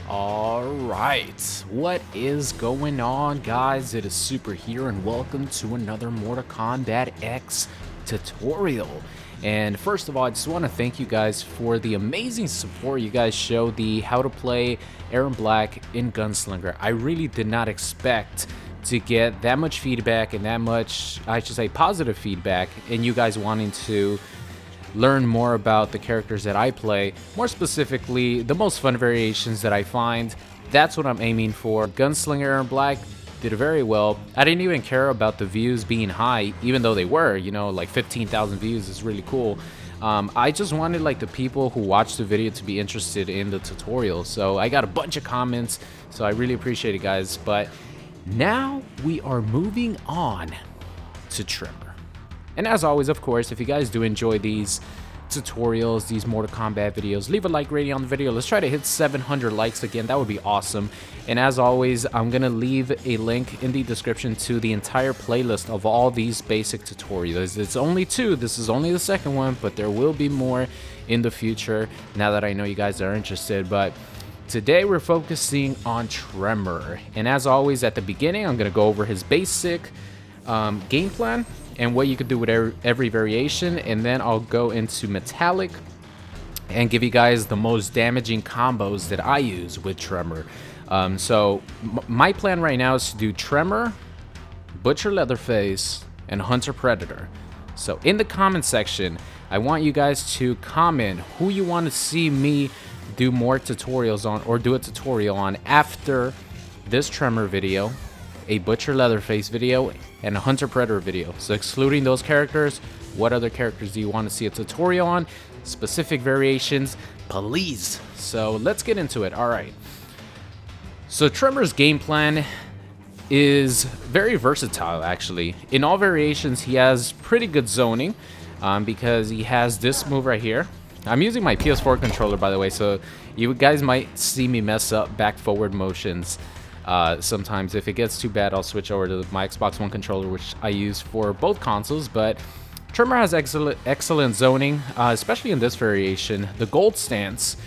Alright, what is going on, guys? It is Super here, and welcome to another Mortal Kombat X tutorial. And first of all, I just want to thank you guys for the amazing support you guys show the how to play Aaron Black in Gunslinger. I really did not expect to get that much feedback and that much, I should say, positive feedback, and you guys wanting to learn more about the characters that I play, more specifically the most fun variations that I find. That's what I'm aiming for. Gunslinger Aaron Black did very well. I didn't even care about the views being high, even though they were, you know, like 15,000 views is really cool. I just wanted like the people who watched the video to be interested in the tutorial. So I got a bunch of comments, so I really appreciate it, guys. But now we are moving on to Tremor. And as always, of course, if you guys do enjoy these tutorials, these Mortal Kombat videos, leave a like rating on the video. Let's try to hit 700 likes again. That would be awesome. And as always, I'm going to leave a link in the description to the entire playlist of all these basic tutorials. It's only 2. This is only the second one, but there will be more in the future now that I know you guys are interested. But today we're focusing on Tremor. And as always, at the beginning, I'm going to go over his basic game plan and what you could do with every variation, and then I'll go into metallic and give you guys the most damaging combos that I use with Tremor. So my plan right now is to do Tremor, Butcher Leatherface, and Hunter Predator. So in the comment section, I want you guys to comment who you want to see me do more tutorials on, or do a tutorial on after this Tremor video, a Butcher Leatherface video, and a Hunter Predator video. So excluding those characters, what other characters do you want to see a tutorial on? Specific variations, please. So let's get into it. All right. So Tremor's game plan is very versatile, actually. In all variations, he has pretty good zoning because he has this move right here. I'm using my PS4 controller, by the way, so you guys might see me mess up back-forward motions. Sometimes if it gets too bad, I'll switch over to my Xbox One controller, which I use for both consoles. But Tremor has excellent zoning, especially in this variation. The gold stance,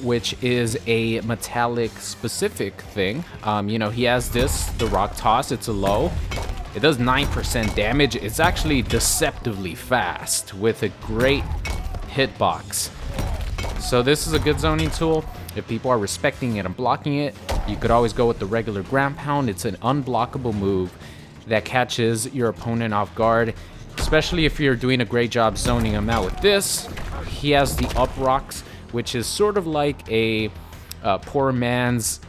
which is a metallic specific thing. You know, he has this, the rock toss. It's a low. It does 9% damage. It's actually deceptively fast with a great hitbox. So this is a good zoning tool. If people are respecting it and blocking it, you could always go with the regular ground pound. It's an unblockable move that catches your opponent off guard, especially if you're doing a great job zoning him out with this. He has the up rocks, which is sort of like a poor man's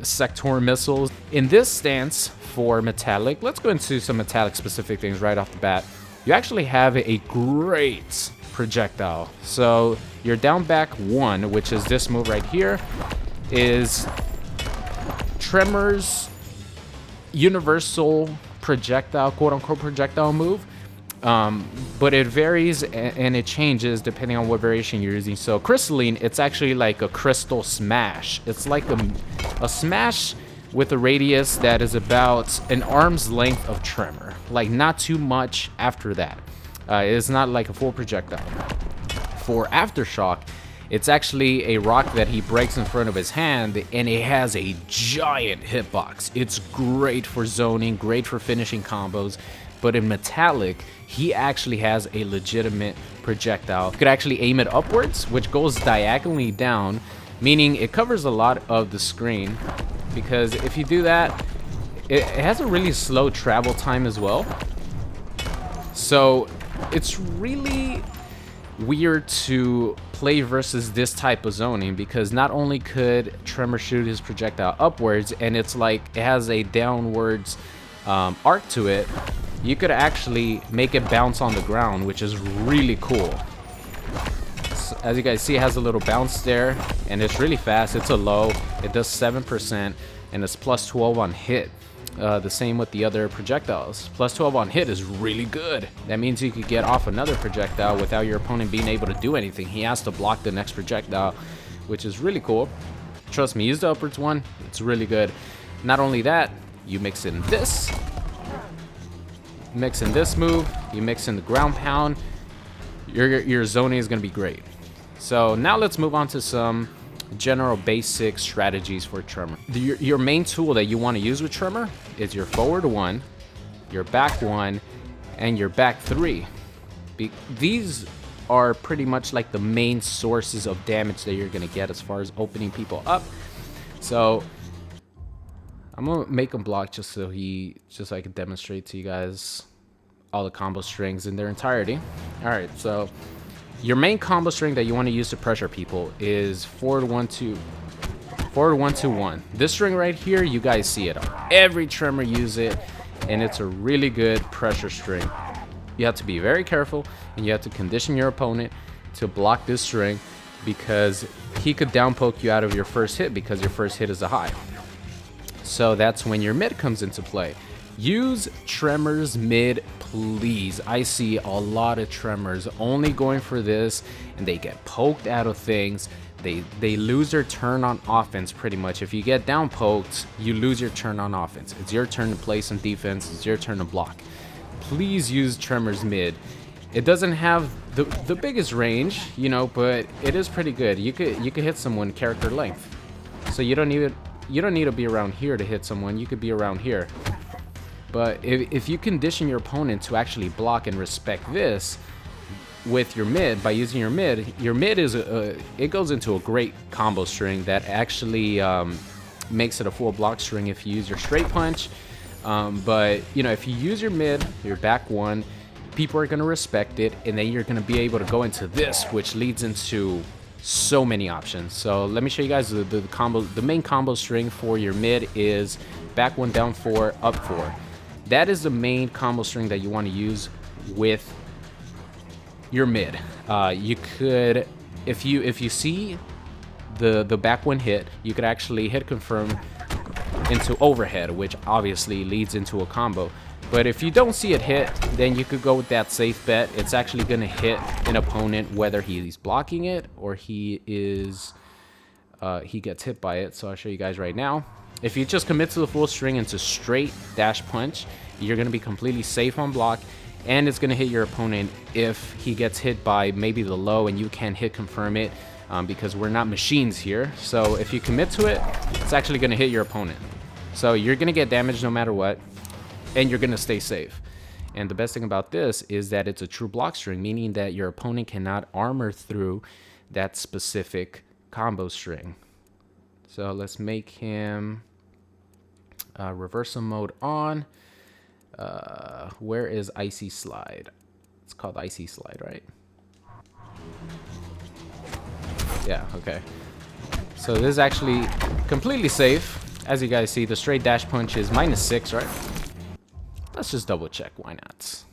sector missiles. In this stance for metallic, let's go into some metallic specific things right off the bat. You actually have a great projectile. So your down back 1, which is this move right here, is Tremor's universal projectile, quote-unquote projectile move, but it varies and it changes depending on what variation you're using. So crystalline, it's actually like a crystal smash. It's like a smash with a radius that is about an arm's length of Tremor, like not too much after that. It's not like a full projectile. For Aftershock, it's actually a rock that he breaks in front of his hand, and it has a giant hitbox. It's great for zoning, great for finishing combos, but in metallic, he actually has a legitimate projectile. You could actually aim it upwards, which goes diagonally down, meaning it covers a lot of the screen, because if you do that, it has a really slow travel time as well. So it's really weird to play versus this type of zoning, because not only could Tremor shoot his projectile upwards, and it's like it has a downwards arc to it, you could actually make it bounce on the ground, which is really cool. So, as you guys see, it has a little bounce there, and it's really fast. It's a low. It does 7%, and it's plus 12 on hit. The same with the other projectiles. Plus 12 on hit is really good. That means you could get off another projectile without your opponent being able to do anything. He has to block the next projectile, which is really cool. Trust me, use the upwards one. It's really good. Not only that, you mix in this. Mix in this move. You mix in the ground pound. Your zoning is going to be great. So now let's move on to some general basic strategies for Tremor. Your main tool that you want to use with Tremor is your forward 1, your back 1, and your back 3. These are pretty much like the main sources of damage that you're going to get as far as opening people up. So I'm going to make him block just so I can demonstrate to you guys all the combo strings in their entirety. All right, so your main combo string that you want to use to pressure people is forward 1 2 1. This string right here, you guys see it. Every Tremor use it, and it's a really good pressure string. You have to be very careful, and you have to condition your opponent to block this string, because he could down poke you out of your first hit because your first hit is a high. So that's when your mid comes into play. Use Tremor's mid, please. I see a lot of Tremors only going for this, and they get poked out of things. They lose their turn on offense pretty much. If you get down poked, you lose your turn on offense. It's your turn to play some defense. It's your turn to block. Please use Tremor's mid. It doesn't have the biggest range, you know, but it is pretty good. You could hit someone character length. So you don't need to be around here to hit someone. You could be around here. But if you condition your opponent to actually block and respect this with your mid, by using your mid is it goes into a great combo string that actually makes it a full block string if you use your straight punch. But you know, if you use your mid, your back 1, people are going to respect it, and then you're going to be able to go into this, which leads into so many options. So let me show you guys the combo. The main combo string for your mid is back 1, down 4, up 4. That is the main combo string that you want to use with your mid. You could, if you see the back 1 hit, you could actually hit confirm into overhead, which obviously leads into a combo. But if you don't see it hit, then you could go with that safe bet. It's actually going to hit an opponent whether he's blocking it or he gets hit by it. So I'll show you guys right now. If you just commit to the full string into straight dash punch, you're going to be completely safe on block, and it's going to hit your opponent if he gets hit by maybe the low and you can't hit confirm it, because we're not machines here. So if you commit to it, it's actually going to hit your opponent. So you're going to get damage no matter what, and you're going to stay safe. And the best thing about this is that it's a true block string, meaning that your opponent cannot armor through that specific combo string. So let's make him reversal mode on. Where is Icy Slide? It's called Icy Slide, right? Yeah, okay. So this is actually completely safe. As you guys see, the straight dash punch is -6, right? Let's just double check. Why not?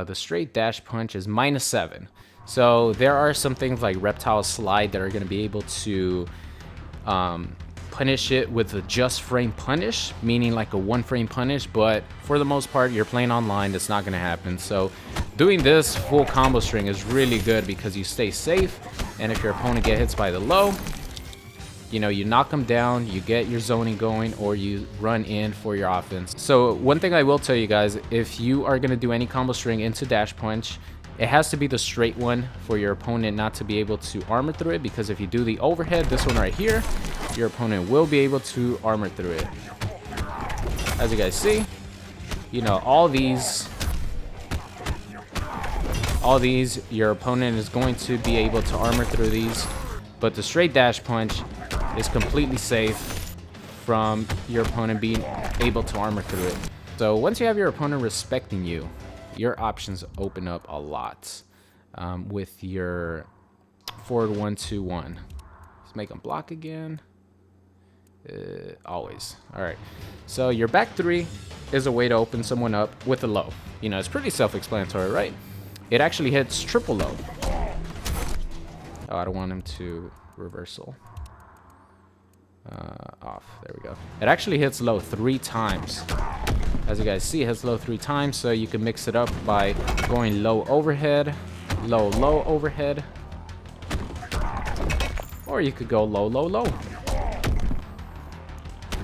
The straight dash punch is -7. So there are some things like Reptile Slide that are going to be able to punish it with a just frame punish, meaning like a 1 frame punish. But for the most part, you're playing online, that's not going to happen. So doing this full combo string is really good because you stay safe. And if your opponent gets hit by the low, you know, you knock them down, you get your zoning going, or you run in for your offense. So one thing I will tell you guys, if you are going to do any combo string into dash punch, it has to be the straight one for your opponent not to be able to armor through it, because if you do the overhead, this one right here, your opponent will be able to armor through it. As you guys see, you know, all these, your opponent is going to be able to armor through these, but the straight dash punch is completely safe from your opponent being able to armor through it. So once you have your opponent respecting you, your options open up a lot with your forward 1 2 1. Let's make them block again. Always. All right. So your back 3 is a way to open someone up with a low. You know, it's pretty self-explanatory, right? It actually hits triple low. Oh, I don't want him to reversal. Off. There we go. It actually hits low 3 times. As you guys see, it hits low 3 times, so you can mix it up by going low overhead, low overhead, or you could go low low.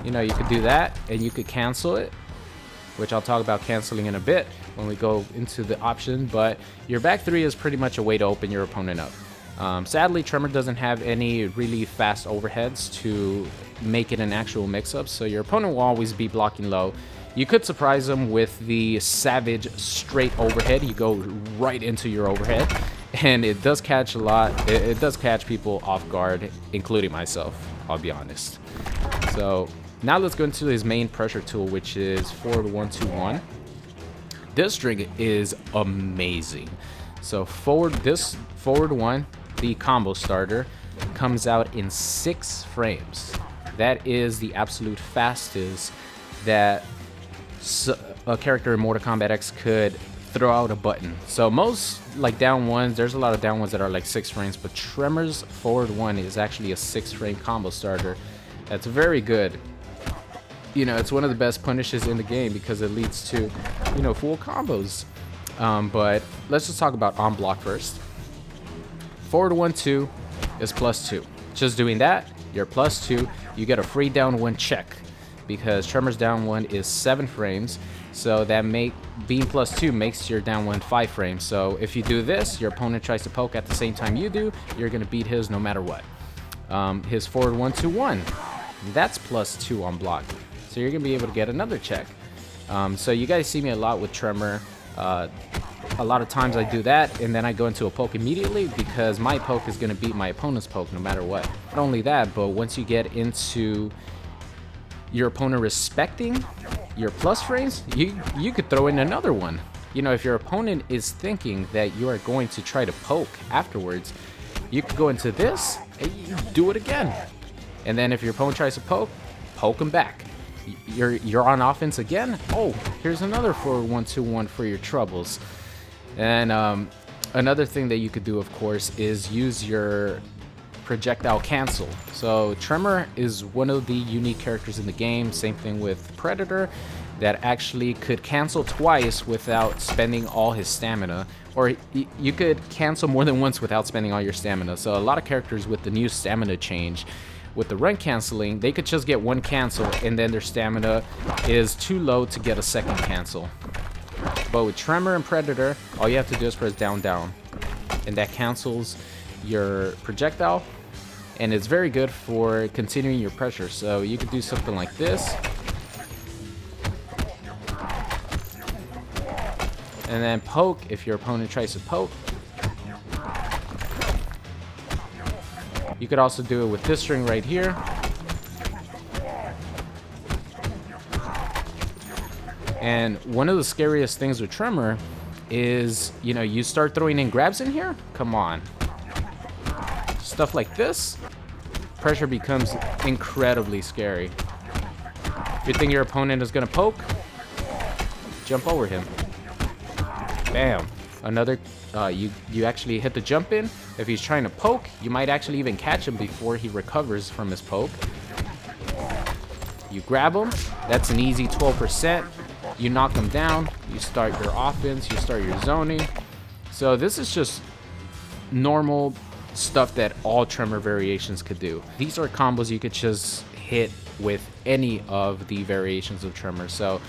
You know, you could do that, and you could cancel it, which I'll talk about canceling in a bit when we go into the option. But your back 3 is pretty much a way to open your opponent up. Sadly, Tremor doesn't have any really fast overheads to make it an actual mix-up, so your opponent will always be blocking low. You could surprise them with the Savage straight overhead. You go right into your overhead, and it does catch a lot. It does catch people off guard, including myself, I'll be honest. So now let's go into his main pressure tool, which is forward 1-2-1. This string is amazing. So forward 1, the combo starter, comes out in 6 frames. That is the absolute fastest that a character in Mortal Kombat X could throw out a button. So most like down ones, there's a lot of down ones that are like 6 frames, but Tremor's forward 1 is actually a 6-frame combo starter. That's very good. You know, it's one of the best punishes in the game because it leads to, you know, full combos. But let's just talk about on block first. Forward 1-2 is +2. Just doing that, you're +2. You get a free down 1 check because Tremor's down 1 is 7 frames. So that being +2 makes your down 1 5 frames. So if you do this, your opponent tries to poke at the same time you do, you're gonna beat his no matter what. His forward 1-2-1, that's +2 on block. So you're gonna be able to get another check. So you guys see me a lot with Tremor. A lot of times I do that and then I go into a poke immediately because my poke is gonna beat my opponent's poke no matter what. Not only that, but once you get into your opponent respecting your plus frames, you could throw in another one. You know, if your opponent is thinking that you are going to try to poke afterwards, you could go into this and you do it again. And then if your opponent tries to poke him back. You're on offense again. Oh, here's another forward 1-2-1 for your troubles. And another thing that you could do, of course, is use your projectile cancel. So Tremor is one of the unique characters in the game. Same thing with Predator, that actually could cancel twice without spending all his stamina. Or you could cancel more than once without spending all your stamina. So a lot of characters with the new stamina change, with the run canceling, they could just get 1 cancel and then their stamina is too low to get a second cancel. But with Tremor and Predator, all you have to do is press down, down. And that cancels your projectile. And it's very good for continuing your pressure. So you could do something like this. And then poke if your opponent tries to poke. You could also do it with this string right here. And one of the scariest things with Tremor is, you know, you start throwing in grabs in here. Come on. Stuff like this, pressure becomes incredibly scary. If you think your opponent is gonna poke, jump over him. Bam. Another, you actually hit the jump in. If he's trying to poke, you might actually even catch him before he recovers from his poke. You grab him, that's an easy 12%. You knock him down, you start your offense, you start your zoning. So this is just normal stuff that all Tremor variations could do. These are combos you could just hit with any of the variations of Tremor. So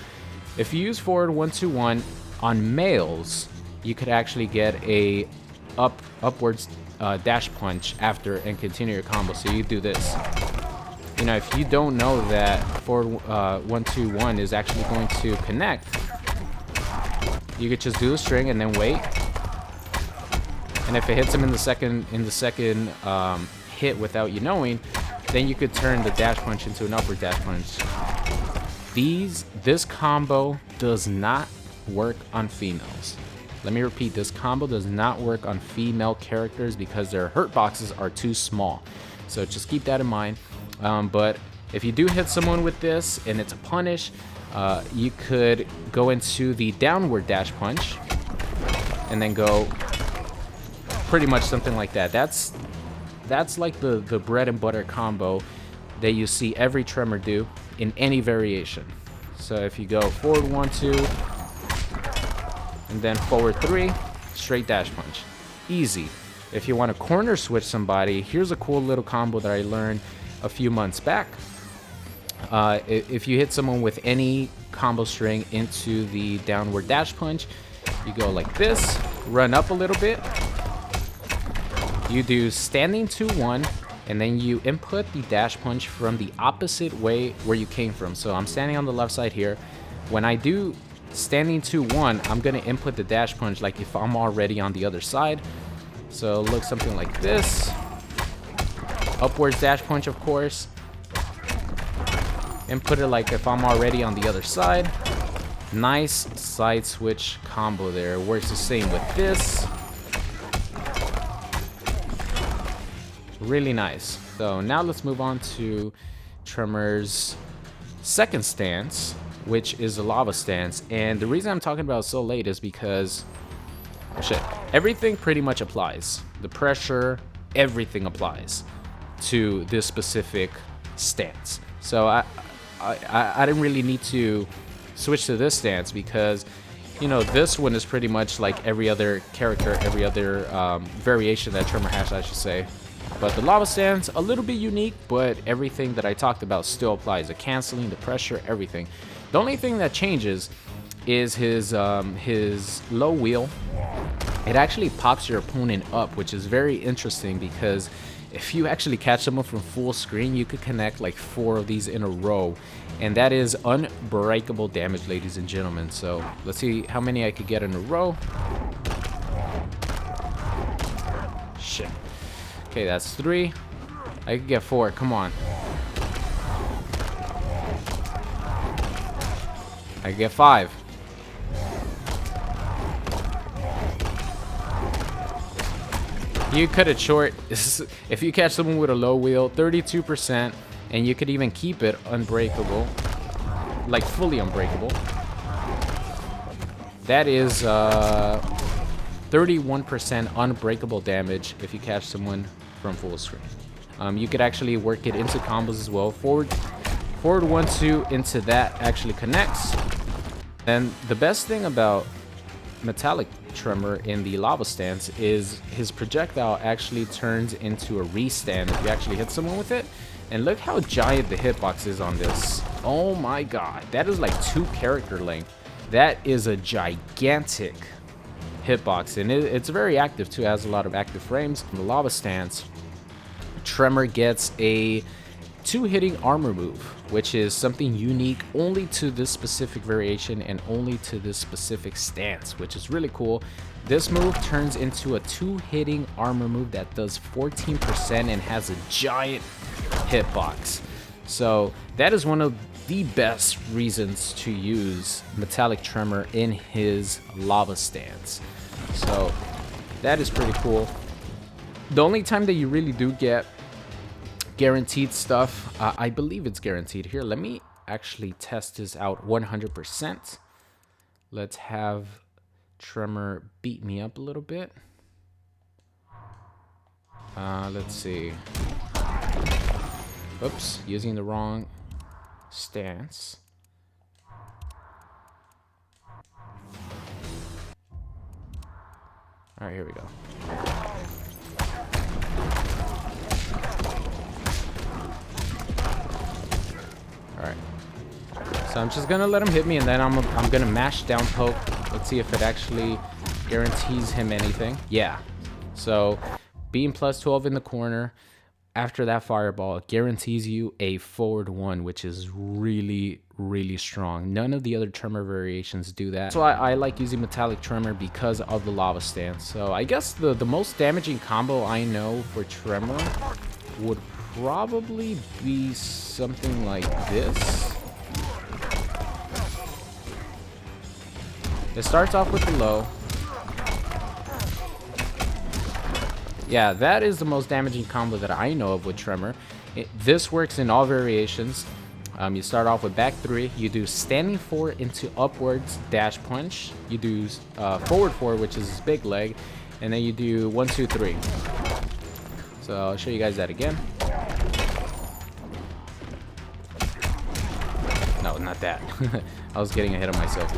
if you use forward 1-2-1 on males, you could actually get a upwards dash punch after and continue your combo. So you do this. You know, if you don't know that forward 1-2-1 is actually going to connect, you could just do the string and then wait. And if it hits him in the second hit without you knowing, then you could turn the dash punch into an upward dash punch. This combo does not work on females. Let me repeat, this combo does not work on female characters because their hurt boxes are too small. So just keep that in mind. But if you do hit someone with this and it's a punish, you could go into the downward dash punch and then go pretty much something like that. That's like the bread and butter combo that you see every Tremor do in any variation. So if you go forward 1-2 and then forward 3, straight dash punch, easy. If you want to corner switch somebody, here's a cool little combo that I learned a few months back. If you hit someone with any combo string into the downward dash punch, you go like this, run up a little bit, You do standing 2-1, and then you input the dash punch from the opposite way where you came from. So I'm standing on the left side here. When I do standing 2-1, I'm gonna input the dash punch like if I'm already on the other side. So look something like this. Upwards dash punch, of course. Input it like if I'm already on the other side. Nice side switch combo there. Works the same with this. Really nice. So now let's move on to Tremor's second stance, which is the lava stance. And the reason I'm talking about it so late is because everything pretty much applies. The pressure, everything applies to this specific stance. So I didn't really need to switch to this stance because, you know, this one is pretty much like every other character, every other variation that Tremor has, I should say. But the lava stance, a little bit unique, but everything that I talked about still applies. The canceling, the pressure, everything. The only thing that changes is his low wheel. It actually pops your opponent up, which is very interesting because if you actually catch someone from full screen, you could connect like 4 of these in a row. And that is unbreakable damage, ladies and gentlemen. So let's see how many I could get in a row. Shit. Okay, that's 3. I could get 4. Come on. I could get 5. You cut it short. If you catch someone with a low wheel, 32%, and you could even keep it unbreakable, like fully unbreakable. That is 31% unbreakable damage if you catch someone from full screen. You could actually work it into combos as well. Forward 1-2 into that actually connects. And the best thing about Metallic Tremor in the lava stance is his projectile actually turns into a restand if you actually hit someone with it. And look how giant the hitbox is on this. Oh my god, that is like 2 character length. That is a gigantic hitbox, and it's very active too. It has a lot of active frames. In the lava stance, Tremor gets a 2-hitting armor move, which is something unique only to this specific variation and only to this specific stance, which is really cool. This move turns into a 2-hitting armor move that does 14% and has a giant hitbox. So that is one of the best reasons to use Metallic Tremor in his lava stance. So that is pretty cool. The only time that you really do get guaranteed stuff, I believe it's guaranteed. Here, let me actually test this out 100%. Let's have Tremor beat me up a little bit. Let's see. Oops, using the wrong stance. All right, here we go. All right. So I'm just gonna let him hit me, and then I'm gonna mash down poke. Let's see if it actually guarantees him anything. Yeah. So being plus 12 in the corner after that fireball guarantees you a forward 1, which is really, really strong. None of the other Tremor variations do that. So I like using Metallic Tremor because of the lava stance. So I guess the most damaging combo I know for Tremor would probably be something like this. It starts off with the low. Yeah, that is the most damaging combo that I know of with Tremor. This works in all variations. You start off with back 3. You do standing 4 into upwards dash punch. You do forward 4, which is his big leg. And then you do 1, 2, 3. So I'll show you guys that again. No, not that. I was getting ahead of myself.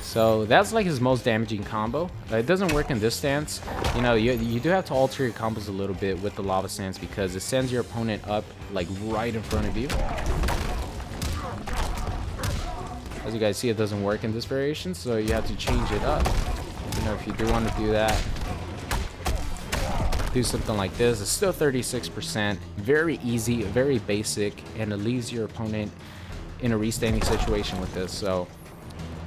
So that's like his most damaging combo. It doesn't work in this stance. You know, you do have to alter your combos a little bit with the lava stance because it sends your opponent up like right in front of you. As you guys see, it doesn't work in this variation, so you have to change it up. You know, if you do want to do that, do something like this. It's still 36%. Very easy, very basic, and it leaves your opponent in a restanding situation with this. So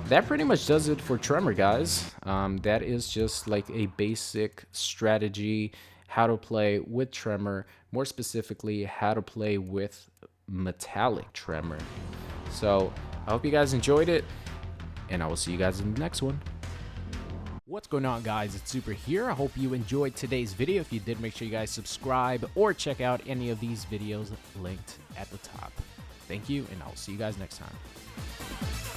that pretty much does it for Tremor, guys. That is just like a basic strategy, how to play with Tremor, more specifically how to play with metallic Tremor. So I hope you guys enjoyed it, and I will see you guys in the next one. What's going on, guys? It's Super here. I hope you enjoyed today's video. If you did, make sure you guys subscribe or check out any of these videos linked at the top. Thank you, and I'll see you guys next time.